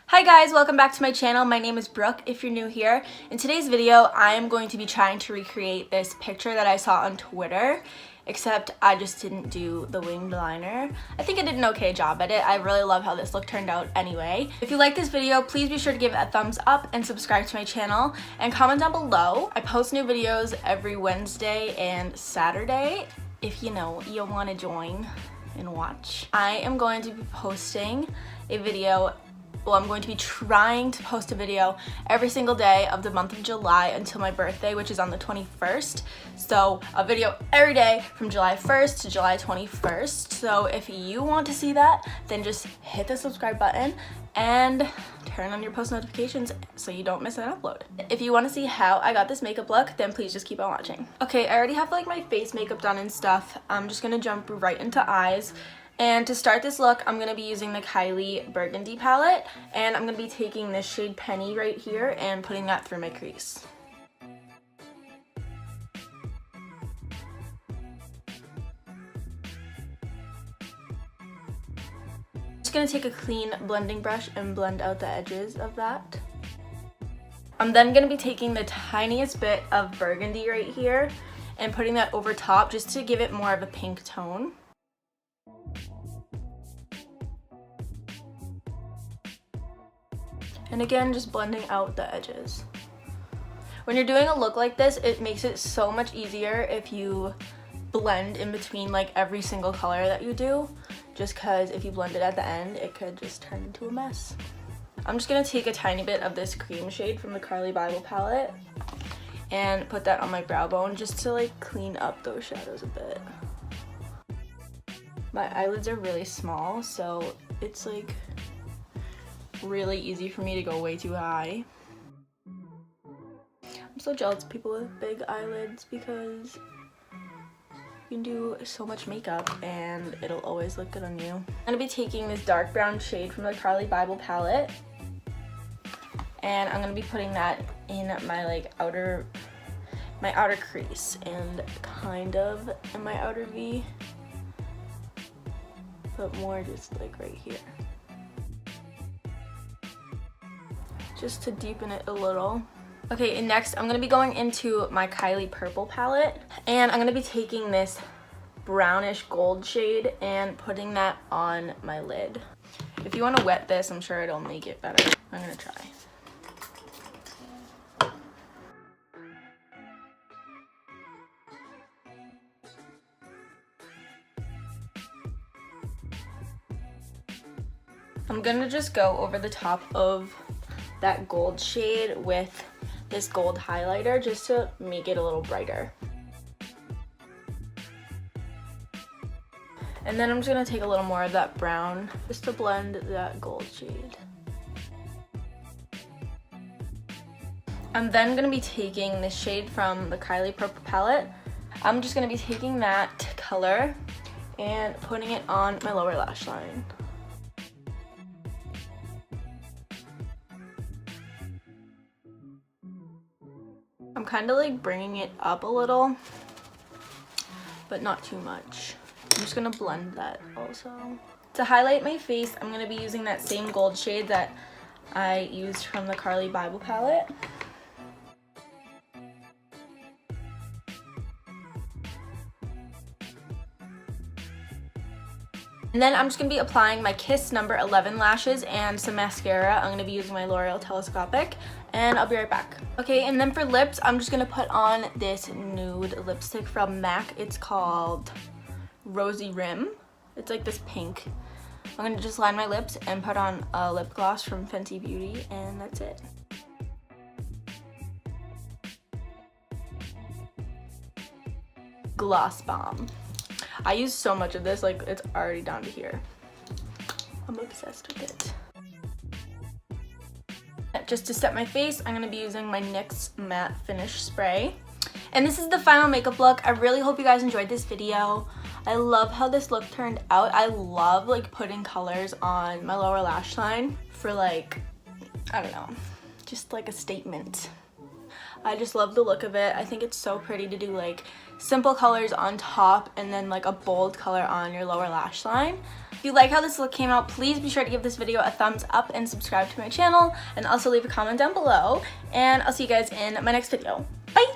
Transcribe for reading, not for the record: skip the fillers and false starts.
Hi guys, welcome back to my channel. My name is Brooke if you're new here. In today's video, I am going to be trying to recreate this picture that I saw on Twitter, except I just didn't do the winged liner. I think I did an okay job at it. I really love how this look turned out anyway. If you like this video, please be sure to give it a thumbs up and subscribe to my channel and comment down below. I post new videos every Wednesday and Saturday if you'll want to join and watch. I am going to be posting a video. Well, I'm going to be trying to post a video every single day of the month of July until my birthday, which is on the 21st. So a video every day from July 1st to July 21st. So if you want to see that, then just hit the subscribe button and turn on your post notifications so you don't miss an upload. If you want to see how I got this makeup look, then please just keep on watching. Okay, I already have like my face makeup done and stuff. I'm just gonna jump right into eyes. And to start this look, I'm going to be using the Kylie Burgundy palette, and I'm going to be taking this shade Penny right here and putting that through my crease. I'm just going to take a clean blending brush and blend out the edges of that. I'm then going to be taking the tiniest bit of burgundy right here and putting that over top just to give it more of a pink tone. And again, just blending out the edges. When you're doing a look like this, it makes it so much easier if you blend in between like every single color that you do, just because if you blend it at the end, it could just turn into a mess. I'm just gonna take a tiny bit of this cream shade from the Carli Bybel palette and put that on my brow bone just to like clean up those shadows a bit. My eyelids are really small, so it's like really easy for me to go way too high. I'm so jealous of people with big eyelids because you can do so much makeup and it'll always look good on you. I'm gonna be taking this dark brown shade from the Carli Bybel palette and I'm gonna be putting that in my outer crease and kind of in my outer V, but more just like right here, just to deepen it a little. Okay, and next I'm gonna be going into my Kylie purple palette and I'm gonna be taking this brownish gold shade and putting that on my lid. If you want to wet this, I'm sure it'll make it better. I'm gonna try. I'm gonna just go over the top of that gold shade with this gold highlighter just to make it a little brighter. And then I'm just gonna take a little more of that brown just to blend that gold shade. I'm then gonna be taking this shade from the Kylie purple palette. I'm just gonna be taking that color and putting it on my lower lash line. I'm kind of like bringing it up a little, but not too much. I'm just gonna blend that also. To highlight my face, I'm gonna be using that same gold shade that I used from the Carli Bybel palette. And then I'm just gonna be applying my Kiss number 11 lashes and some mascara. I'm gonna be using my L'Oreal Telescopic, and I'll be right back. Okay, and then for lips, I'm just gonna put on this nude lipstick from MAC. It's called Rosy Rim. It's like this pink. I'm gonna just line my lips and put on a lip gloss from Fenty Beauty, and that's it. Gloss Bomb. I use so much of this, like it's already down to here. I'm obsessed with it. Just to set my face, I'm gonna be using my NYX Matte Finish Spray. And this is the final makeup look. I really hope you guys enjoyed this video. I love how this look turned out. I love like putting colors on my lower lash line for like, I don't know, just like a statement. I just love the look of it. I think it's so pretty to do like simple colors on top and then like a bold color on your lower lash line. If you like how this look came out, please be sure to give this video a thumbs up and subscribe to my channel, and also leave a comment down below, and I'll see you guys in my next video. Bye!